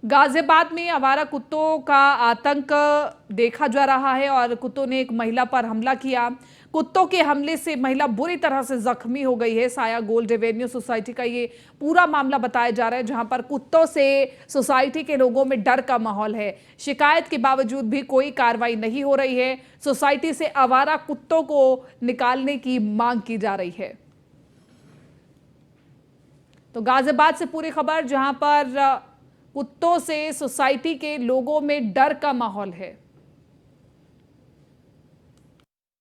गाजियाबाद में आवारा कुत्तों का आतंक देखा जा रहा है और कुत्तों ने एक महिला पर हमला किया। कुत्तों के हमले से महिला बुरी तरह से जख्मी हो गई है। साया गोल्ड रेवेन्यू सोसाइटी का ये पूरा मामला बताया जा रहा है, जहां पर कुत्तों से सोसाइटी के लोगों में डर का माहौल है। शिकायत के बावजूद भी कोई कार्रवाई नहीं हो रही है। सोसाइटी से आवारा कुत्तों को निकालने की मांग की जा रही है। तो गाजियाबाद से पूरी खबर, जहां पर कुत्तों से सोसाइटी के लोगों में डर का माहौल है।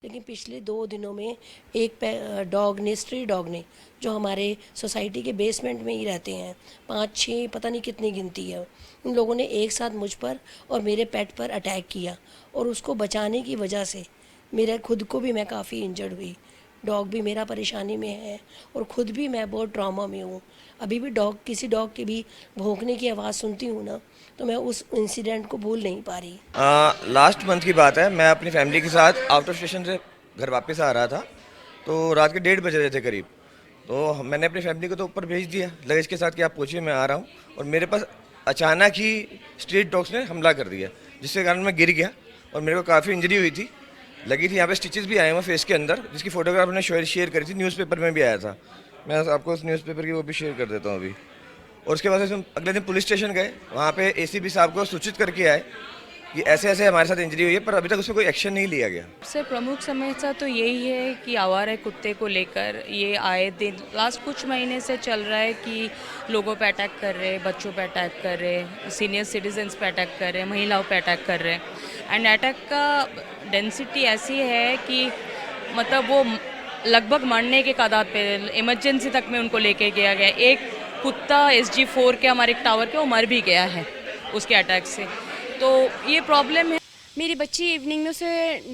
लेकिन पिछले 2 दिनों में एक स्ट्री डॉग ने जो हमारे सोसाइटी के बेसमेंट में ही रहते हैं, 5-6 पता नहीं कितनी गिनती है, उन लोगों ने एक साथ मुझ पर और मेरे पेट पर अटैक किया और उसको बचाने की वजह से मेरे खुद को भी मैं काफ़ी इंजर्ड हुई। डॉग भी मेरा परेशानी में है और ख़ुद भी मैं बहुत ट्रॉमा में हूँ। अभी भी किसी डॉग की भी भौंकने की आवाज़ सुनती हूँ ना, तो मैं उस इंसिडेंट को भूल नहीं पा रही। लास्ट मंथ की बात है, मैं अपनी फैमिली के साथ आउट ऑफ स्टेशन से घर वापस आ रहा था, तो रात के 1:30 बज रहे थे करीब। तो मैंने अपनी फैमिली को तो ऊपर भेज दिया लगेज के साथ कि आप पहुँचिए, मैं आ रहा हूँ। और मेरे पास अचानक ही स्ट्रीट डॉग्स ने हमला कर दिया, जिसके कारण मैं गिर गया और मेरे को काफ़ी इंजरी हुई थी, लगी थी। यहाँ पे स्टिचेस भी आए हुए फेस के अंदर, जिसकी फोटोग्राफ मैंने शेयर करी थी, न्यूज़पेपर में भी आया था। मैं आपको उस न्यूज़पेपर की वो भी शेयर कर देता हूँ अभी। और उसके बाद हम अगले दिन पुलिस स्टेशन गए, वहाँ पे एसीपी साहब को सूचित करके आए कि ऐसे ऐसे हमारे साथ इंजरी हुई है, पर अभी तक उसमें कोई एक्शन नहीं लिया गया। सबसे प्रमुख समस्या तो यही है कि आवारा कुत्ते को लेकर ये आए दिन लास्ट कुछ महीने से चल रहा है कि लोगों पे अटैक कर रहे, बच्चों पे अटैक कर रहे, सीनियर सिटीजन्स पे अटैक कर रहे, महिलाओं पे अटैक कर रहे। एंड अटैक का डेंसिटी ऐसी है कि मतलब वो लगभग मरने के कगार पे, इमरजेंसी तक में उनको लेके गया गया। एक कुत्ता SG4 के हमारे एक टावर के वो मर भी गया है उसके अटैक से। तो ये प्रॉब्लम है। मेरी बच्ची इवनिंग में उसे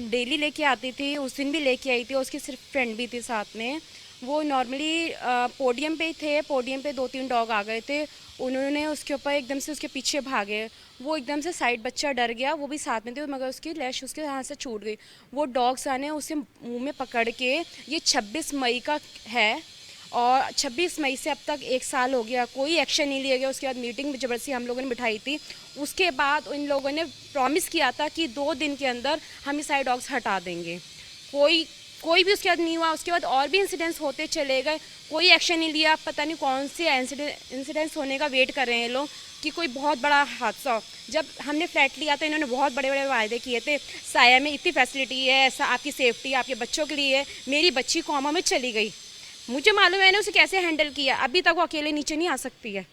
डेली लेके आती थी, उस दिन भी लेके आई थी, उसकी सिर्फ फ्रेंड भी थी साथ में। वो नॉर्मली पोडियम पे ही थे, पोडियम पे 2-3 डॉग आ गए थे, उन्होंने उसके ऊपर एकदम से उसके पीछे भागे। वो एकदम से साइड बच्चा डर गया, वो भी साथ में थे, मगर उसकी लैश उसके हाथ से छूट गई। वो डॉग्स आने उसे मुँह में पकड़ के, ये 26 मई का है और 26 मई से अब तक 1 साल हो गया, कोई एक्शन नहीं लिया गया। उसके बाद मीटिंग में ज़बरदस्ती हम लोगों ने बिठाई थी। उसके बाद इन लोगों ने प्रॉमिस किया था कि 2 दिन के अंदर हम ये सारे डॉग्स हटा देंगे। कोई भी उसके बाद नहीं हुआ। उसके बाद और भी इंसिडेंट्स होते चले गए, कोई एक्शन नहीं लिया। पता नहीं कौन से इंसिडेंट्स होने का वेट कर रहे हैं लोग कि कोई बहुत बड़ा हादसा हो। जब हमने फ्लैट लिया था, इन्होंने बहुत बड़े बड़े वायदे किए थे, साया में इतनी फैसिलिटी है, ऐसा आपकी सेफ्टी आपके बच्चों के लिए है। मेरी बच्ची कोमा में चली गई, मुझे मालूम है मैंने उसे कैसे हैंडल किया, अभी तक वो अकेले नीचे नहीं आ सकती है।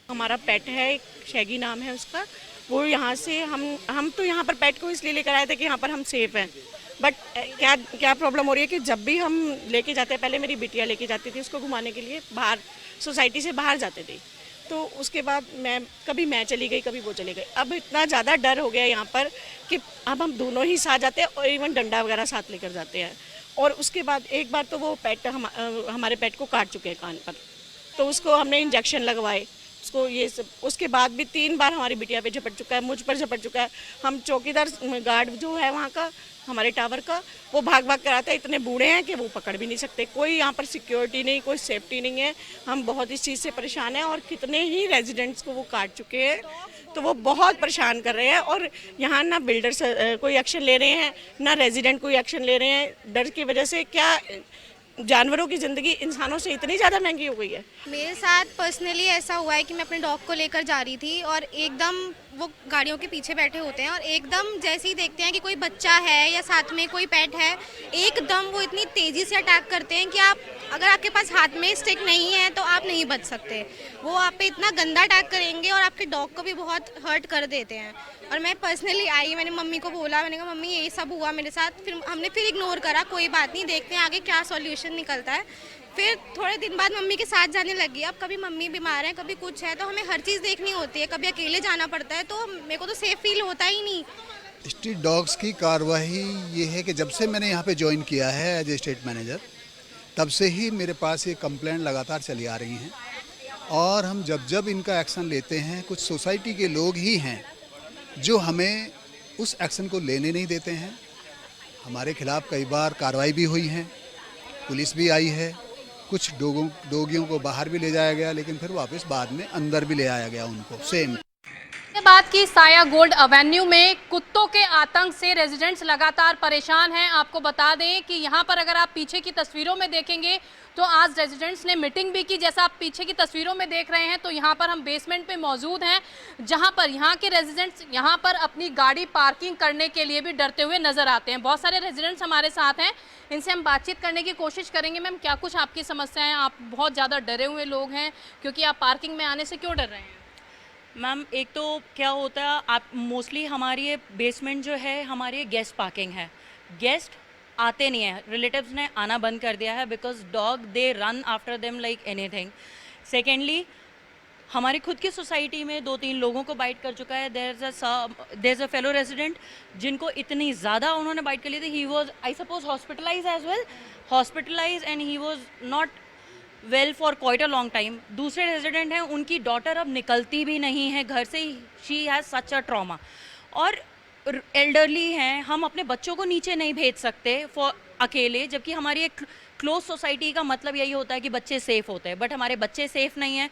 हमारा पेट है, एक शैगी नाम है उसका। वो यहाँ से हम तो यहाँ पर पेट को इसलिए लेकर आए थे कि यहाँ पर हम सेफ हैं। बट क्या प्रॉब्लम हो रही है कि जब भी हम लेके जाते हैं, पहले मेरी बिटिया लेके जाती थी उसको घुमाने के लिए, बाहर सोसाइटी से बाहर जाते थे, तो उसके बाद कभी मैं चली गई, कभी वो चली गई। अब इतना ज़्यादा डर हो गया यहाँ पर कि अब हम दोनों ही साथ जाते हैं और इवन डंडा वगैरह साथ लेकर जाते हैं। और उसके बाद एक बार तो वो पेट हमारे पेट को काट चुके हैं कान पर, तो उसको हमने इंजेक्शन लगवाए उसको, ये सब। उसके बाद भी 3 बार हमारी बिटिया पे झपट चुका है, मुझ पर झपट चुका है। हम चौकीदार गार्ड जो है वहाँ का, हमारे टावर का, वो भाग भाग कर आता है। इतने बूढ़े हैं कि वो पकड़ भी नहीं सकते, कोई यहाँ पर सिक्योरिटी नहीं, कोई सेफ्टी नहीं है। हम बहुत इस चीज़ से परेशान हैं और कितने ही रेजिडेंट्स को वो काट चुके हैं, तो वो बहुत परेशान कर रहे हैं। और यहाँ ना बिल्डर्स कोई एक्शन ले रहे हैं, ना रेजिडेंट कोई एक्शन ले रहे हैं। डर की वजह से क्या जानवरों की ज़िंदगी इंसानों से इतनी ज़्यादा महंगी हो गई है। मेरे साथ पर्सनली ऐसा हुआ है कि मैं अपने डॉग को लेकर जा रही थी और एकदम वो गाड़ियों के पीछे बैठे होते हैं और एकदम जैसे ही देखते हैं कि कोई बच्चा है या साथ में कोई पेट है, एकदम वो इतनी तेज़ी से अटैक करते हैं कि आप अगर आपके पास हाथ में स्टिक नहीं है तो आप नहीं बच सकते। वो आप पे इतना गंदा अटैक करेंगे और आपके डॉग को भी बहुत हर्ट कर देते हैं। और मैं पर्सनली आई, मैंने मम्मी को बोला, मैंने कहा मम्मी ये सब हुआ मेरे साथ। फिर हमने इग्नोर करा, कोई बात नहीं, देखते हैं आगे क्या सॉल्यूशन निकलता है। फिर थोड़े दिन बाद मम्मी के साथ जाने लगी। अब कभी मम्मी बीमार है, कभी कुछ है, तो हमें हर चीज़ देखनी होती है। कभी अकेले जाना पड़ता है, तो मेरे को तो सेफ फील होता ही नहीं। स्ट्रीट डॉग्स की कार्रवाई ये है कि जब से मैंने यहाँ पे ज्वाइन किया है एज ए स्टेट मैनेजर, तब से ही मेरे पास ये कंप्लेंट लगातार चली आ रही हैं। और हम जब इनका एक्शन लेते हैं, कुछ सोसाइटी के लोग ही हैं जो हमें उस एक्शन को लेने नहीं देते हैं। हमारे खिलाफ़ कई बार कार्रवाई भी हुई है, पुलिस भी आई है, कुछ डोगियों को बाहर भी ले जाया गया, लेकिन फिर वापस बाद में अंदर भी ले आया गया उनको सेम। बात की साया गोल्ड एवेन्यू में कुत्तों के आतंक से रेजिडेंट्स लगातार परेशान हैं। आपको बता दें कि यहाँ पर अगर आप पीछे की तस्वीरों में देखेंगे तो आज रेजिडेंट्स ने मीटिंग भी की। जैसा आप पीछे की तस्वीरों में देख रहे हैं तो यहाँ पर हम बेसमेंट पे मौजूद हैं, जहाँ पर यहाँ के रेजिडेंट्स यहाँ पर अपनी गाड़ी पार्किंग करने के लिए भी डरते हुए नजर आते हैं। बहुत सारे रेजिडेंट्स हमारे साथ हैं, इनसे हम बातचीत करने की कोशिश करेंगे। मैम, क्या कुछ आपकी समस्याएं? आप बहुत ज़्यादा डरे हुए लोग हैं क्योंकि आप पार्किंग में आने से क्यों डर रहे हैं? मैम, एक तो क्या होता है, आप मोस्टली हमारी ये बेसमेंट जो है हमारी गेस्ट पार्किंग है। गेस्ट आते नहीं है, रिलेटिव्स ने आना बंद कर दिया है because dog they run after them like anything. Secondly, हमारी खुद की सोसाइटी में 2-3 लोगों को बाइट कर चुका है। There is a fellow resident जिनको इतनी ज़्यादा उन्होंने बाइट कर ली थी। He was I suppose hospitalise as well, hospitalise and he was not well for quite a long time. दूसरे रेजिडेंट हैं, उनकी डॉटर अब निकलती भी नहीं है घर से, she has such a trauma. और एल्डरली हैं, हम अपने बच्चों को नीचे नहीं भेज सकते फॉर अकेले, जबकि हमारी एक क्लोज सोसाइटी का मतलब यही होता है कि बच्चे सेफ़ होते हैं, बट हमारे बच्चे सेफ़ नहीं हैं।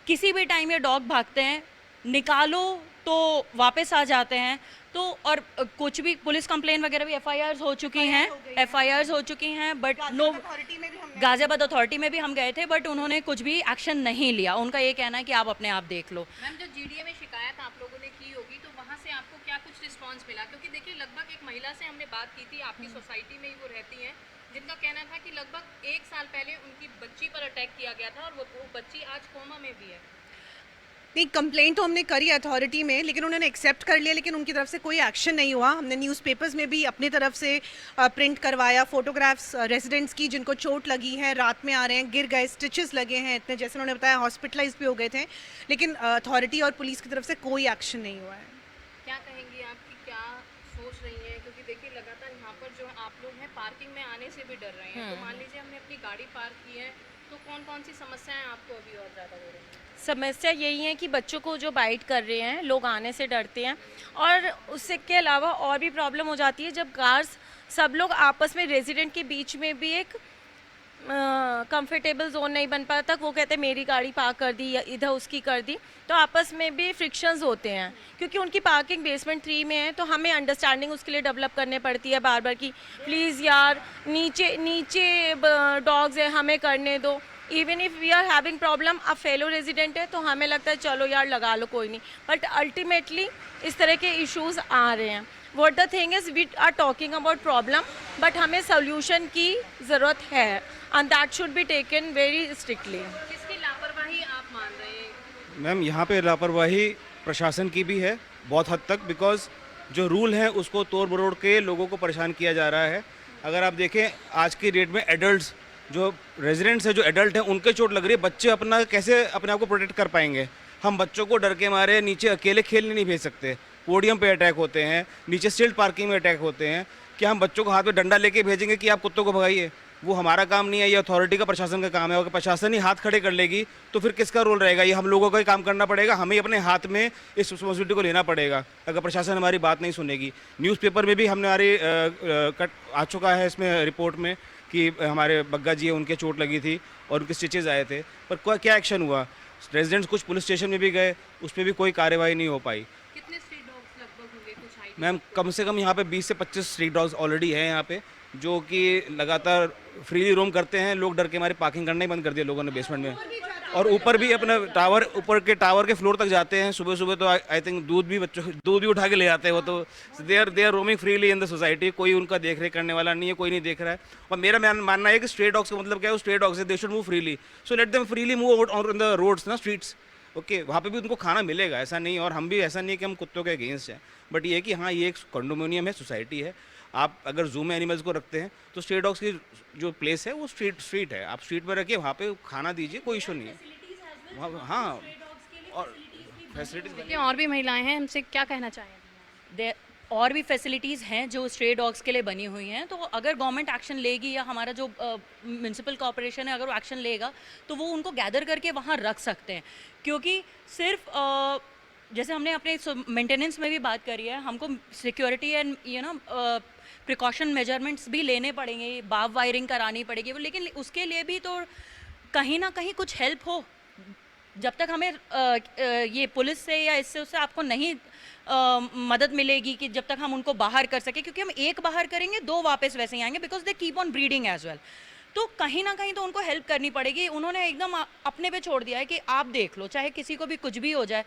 किसी भी टाइम ये डॉग भागते हैं, निकालो तो वापस आ जाते हैं। तो और कुछ भी पुलिस कंप्लेन वगैरह भी एफआईआर्स हो चुकी हैं, बट नो, गाजियाबाद अथॉरिटी में भी हम गए थे बट उन्होंने कुछ भी एक्शन नहीं लिया। उनका ये कहना है कि आप अपने आप देख लो। मैम, जो जीडीए में शिकायत आप लोगों ने की होगी तो वहाँ से आपको क्या कुछ रिस्पांस मिला? क्योंकि देखिए, लगभग एक महिला से हमने बात की थी, आपकी सोसाइटी में ही वो रहती हैं, जिनका कहना था कि लगभग 1 साल पहले उनकी बच्ची पर अटैक किया गया था और वो बच्ची आज कोमा में भी है। नहीं, कंप्लेंट तो हमने करी अथॉरिटी में, लेकिन उन्होंने एक्सेप्ट कर लिया, लेकिन उनकी तरफ से कोई एक्शन नहीं हुआ। हमने न्यूज़पेपर्स में भी अपनी तरफ से प्रिंट करवाया, फोटोग्राफ्स रेजिडेंट्स की जिनको चोट लगी है, रात में आ रहे हैं, गिर गए, स्टिचेस लगे हैं इतने, जैसे उन्होंने बताया हॉस्पिटलाइज भी हो गए थे, लेकिन अथॉरिटी और पुलिस की तरफ से कोई एक्शन नहीं हुआ है। क्या कहेंगी आप कि क्या सोच रही हैं? क्योंकि देखिए, लगातार यहाँ पर जो आप लोग हैं पार्किंग में आने से भी डर रहे हैं। तो मान लीजिए हमने अपनी गाड़ी पार्क की है तो कौन कौन सी समस्याएं आपको अभी और ज़्यादा हो रही हैं? समस्या यही है कि बच्चों को जो बाइट कर रहे हैं, लोग आने से डरते हैं, और उससे के अलावा और भी प्रॉब्लम हो जाती है जब कार्स सब लोग आपस में, रेजिडेंट के बीच में भी एक कंफर्टेबल जोन नहीं बन पाता। वो कहते हैं मेरी गाड़ी पार्क कर दी या इधर उसकी कर दी, तो आपस में भी फ्रिक्शंस होते हैं क्योंकि उनकी पार्किंग बेसमेंट 3 में है। तो हमें अंडरस्टैंडिंग उसके लिए डेवलप करनी पड़ती है बार बार कि प्लीज़ यार नीचे डॉग्स हैं, हमें करने दो। Even if we are having problem, अब फेलो रेजिडेंट है तो हमें लगता है चलो यार लगा लो, कोई नहीं, बट अल्टीमेटली इस तरह के इश्यूज आ रहे हैं। What the thing is, we are talking about problem, but हमें सोल्यूशन की ज़रूरत है and that should be taken very strictly. किसकी लापरवाही आप मान रहे हैं? मैम, यहाँ पे लापरवाही प्रशासन की भी है बहुत हद तक, बिकॉज जो रूल हैं उसको तोड़ मरोड़ के लोगों को परेशान किया जा रहा है। अगर आप देखें आज की डेट में एडल्ट्स जो रेजिडेंट्स हैं, जो एडल्ट हैं, उनके चोट लग रही है, बच्चे अपना कैसे अपने आप को प्रोटेक्ट कर पाएंगे? हम बच्चों को डर के मारे नीचे अकेले खेलने नहीं भेज सकते। पोडियम पे अटैक होते हैं, नीचे स्टिल्ट पार्किंग में अटैक होते हैं। क्या हम बच्चों को हाथ में डंडा लेके भेजेंगे कि आप कुत्तों को भगाइए? वो हमारा काम नहीं है, ये अथॉरिटी का, प्रशासन का काम है। अगर प्रशासन ही हाथ खड़े कर लेगी तो फिर किसका रोल रहेगा? ये हम लोगों का ही काम करना पड़ेगा, हमें अपने हाथ में इस रिस्पॉन्सिबिलिटी को लेना पड़ेगा अगर प्रशासन हमारी बात नहीं सुनेगी। न्यूज़पेपर में भी हमारी कट आ चुका है इसमें रिपोर्ट में कि हमारे बग्गा जी है, उनके चोट लगी थी और उनके स्टिचेज आए थे, पर क्या एक्शन हुआ? रेजिडेंट्स कुछ पुलिस स्टेशन में भी गए, उस पर भी कोई कार्रवाई नहीं हो पाई। कितने स्ट्रीट डॉग्स लगभग होंगे, कुछ आइडिया? मैम, कम से कम यहाँ पे 20 से 25 स्ट्रीट डॉग्स ऑलरेडी हैं यहाँ पे, जो कि लगातार फ्रीली रोम करते हैं। लोग डर के हमारे पार्किंग करना ही बंद कर दिया लोगों ने बेसमेंट में, और ऊपर भी अपना ऊपर के टावर के फ्लोर तक जाते हैं। सुबह सुबह तो आई थिंक दूध भी उठा के ले जाते हैं वो, तो they are roaming freely in the society. कोई उनका देख रेख करने वाला नहीं है, कोई नहीं देख रहा है। और मेरा मानना है कि स्ट्रे डॉग्स का मतलब क्या है? स्ट्रे डॉग्स है, they should move freely, so let them freely move out on the roads ना, स्ट्रीट्स। ओके, वहाँ पे भी उनको खाना मिलेगा, ऐसा नहीं। और हम भी ऐसा नहीं कि हम कुत्तों के अगेंस्ट हैं, बट ये है कि हाँ, ये एक कंडोमिनियम है, सोसाइटी है। आप अगर जू में एनिमल्स को रखते हैं तो स्ट्रे डॉग्स की जो प्लेस है वो स्ट्रीट है, आप स्ट्रीट पर रखिए, वहाँ पे खाना दीजिए, कोई इशू नहीं है। हाँ, और फैसिलिटीज देखिए, और भी महिलाएं हैं, हमसे क्या कहना चाहेंगे? और भी फैसिलिटीज़ हैं जो स्ट्रे डॉग्स के लिए बनी हुई हैं। तो अगर गवर्नमेंट एक्शन लेगी या हमारा जो म्यूनसिपल कॉर्पोरेशन है अगर वो एक्शन लेगा तो वो उनको गैदर करके वहाँ रख सकते हैं। क्योंकि सिर्फ जैसे हमने अपने मेंटेनेंस में भी बात करी है, हमको सिक्योरिटी एंड प्रिकॉशन मेजरमेंट्स भी लेने पड़ेंगे, बाव वायरिंग करानी पड़ेगी, लेकिन उसके लिए भी तो कहीं ना कहीं कुछ हेल्प हो। जब तक हमें ये पुलिस से या इससे उससे आपको नहीं मदद मिलेगी कि जब तक हम उनको बाहर कर सके, क्योंकि हम एक बाहर करेंगे 2 वापस वैसे ही आएंगे, because they keep on breeding as well. तो कहीं ना कहीं तो उनको हेल्प करनी पड़ेगी। उन्होंने एकदम अपने पे छोड़ दिया है कि आप देख लो, चाहे किसी को भी कुछ भी हो जाए।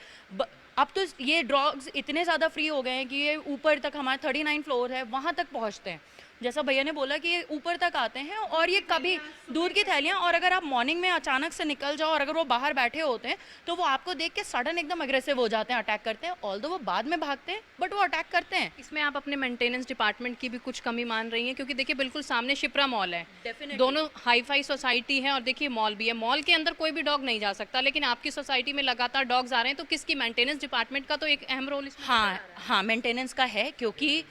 अब तो ये ड्रग्स इतने ज़्यादा फ्री हो गए हैं कि ये ऊपर तक, हमारा 39 फ्लोर है, वहाँ तक पहुँचते हैं। जैसा भैया ने बोला कि ये ऊपर तक आते हैं, और ये कभी दूध की थैलियाँ, और अगर आप मॉर्निंग में अचानक से निकल जाओ और अगर वो बाहर बैठे होते हैं तो वो आपको देख के सडन एकदम अग्रेसिव हो जाते हैं, अटैक करते हैं। ऑल्दो वो बाद में भागते हैं बट वो अटैक करते हैं। इसमें आप अपने मेंटेनेंस डिपार्टमेंट की भी कुछ कमी मान रही हैं? क्योंकि देखिए बिल्कुल सामने शिप्रा मॉल है, दोनों हाई फाई सोसाइटी है, और देखिए मॉल भी है। मॉल के अंदर कोई भी डॉग नहीं जा सकता, लेकिन आपकी सोसाइटी में लगातार डॉग्स आ रहे हैं, तो किसकी, मेंटेनेंस डिपार्टमेंट का तो एक अहम रोल इसमें। हाँ, मेंटेनेंस का है, क्योंकि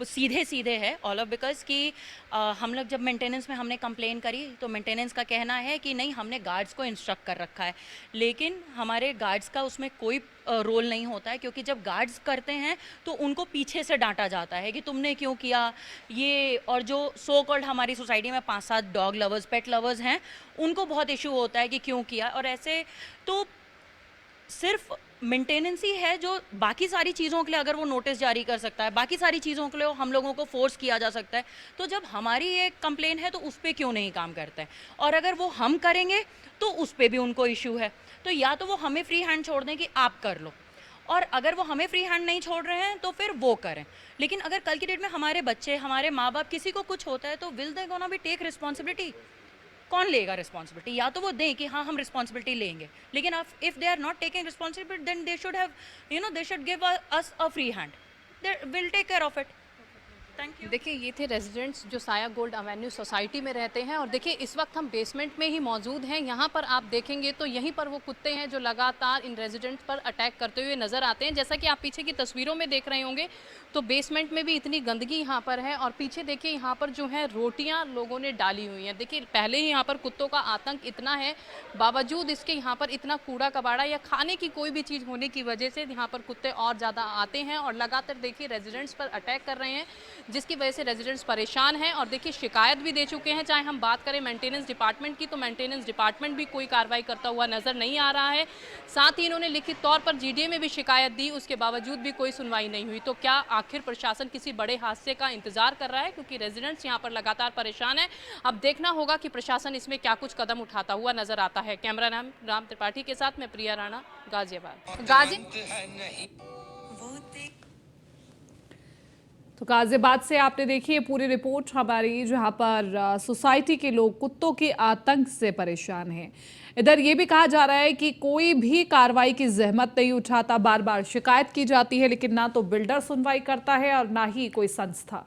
सीधे है ऑल ऑफ, बिकॉज कि हम लोग जब मेंटेनेंस में हमने कंप्लेन करी तो मेंटेनेंस का कहना है कि नहीं, हमने गार्ड्स को इंस्ट्रक्ट कर रखा है, लेकिन हमारे गार्ड्स का उसमें कोई रोल नहीं होता है, क्योंकि जब गार्ड्स करते हैं तो उनको पीछे से डांटा जाता है कि तुमने क्यों किया ये। और जो सो कॉल्ड हमारी सोसाइटी में 5-7 डॉग लवर्स, पेट लवर्स हैं, उनको बहुत इशू होता है कि क्यों किया। और ऐसे तो सिर्फ मेंटेनेंस ही है जो बाकी सारी चीज़ों के लिए अगर वो नोटिस जारी कर सकता है, बाकी सारी चीज़ों के लिए हम लोगों को फोर्स किया जा सकता है। तो जब हमारी ये कंप्लेन है तो उस पर क्यों नहीं काम करते हैं, और अगर वो हम करेंगे तो उस पर भी उनको इशू है। तो या तो वो हमें फ्री हैंड छोड़ दें कि आप कर लो, और अगर वो हमें फ्री हैंड नहीं छोड़ रहे हैं तो फिर वो करें। लेकिन अगर कल की डेट में हमारे बच्चे, हमारे माँ बाप, किसी को कुछ होता है तो will they gonna be take responsibility? कौन लेगा रिस्पॉन्सिबिलिटी? या तो वो दें कि हाँ हम रिस्पॉन्सिबिलिटी लेंगे, लेकिन if they are not taking responsibility then they should have, they should give us a free hand, they will take care of it. Thank you. देखिए ये थे रेजिडेंट्स जो साया गोल्ड एवेन्यू सोसाइटी में रहते हैं, और देखिए इस वक्त हम बेसमेंट में ही मौजूद हैं। यहाँ पर आप देखेंगे तो यहीं पर वो कुत्ते हैं जो लगातार इन रेजिडेंट्स पर अटैक करते हुए नज़र आते हैं। जैसा कि आप पीछे की तस्वीरों में देख रहे होंगे तो बेसमेंट में भी इतनी गंदगी यहाँ पर है, और पीछे देखिए यहाँ पर जो है रोटियाँ लोगों ने डाली हुई हैं। देखिए पहले ही यहाँ पर कुत्तों का आतंक इतना है, बावजूद इसके यहाँ पर इतना कूड़ा कबाड़ा या खाने की कोई भी चीज़ होने की वजह से यहाँ पर कुत्ते और ज़्यादा आते हैं और लगातार देखिए रेजिडेंट्स पर अटैक कर रहे हैं, जिसकी वजह से रेजिडेंट्स परेशान हैं। और देखिए शिकायत भी दे चुके हैं। चाहे हम बात करें मेंटेनेंस डिपार्टमेंट की, तो मेंटेनेंस डिपार्टमेंट भी कोई कार्रवाई करता हुआ नजर नहीं आ रहा है। साथ ही इन्होंने लिखित तौर पर जीडीए में भी शिकायत दी, उसके बावजूद भी कोई सुनवाई नहीं हुई। तो क्या आखिर प्रशासन किसी बड़े हादसे का इंतजार कर रहा है? क्योंकि रेजिडेंट्स यहाँ पर लगातार परेशान है। अब देखना होगा कि प्रशासन इसमें क्या कुछ कदम उठाता हुआ नजर आता है। कैमरा राम त्रिपाठी के साथ मैं प्रिया राणा, गाजियाबाद। तो गाजियाबाद से आपने देखी है पूरी रिपोर्ट हमारी, जहां पर सोसाइटी के लोग कुत्तों के आतंक से परेशान हैं। इधर ये भी कहा जा रहा है कि कोई भी कार्रवाई की जहमत नहीं उठाता, बार बार शिकायत की जाती है, लेकिन ना तो बिल्डर सुनवाई करता है और ना ही कोई संस्था।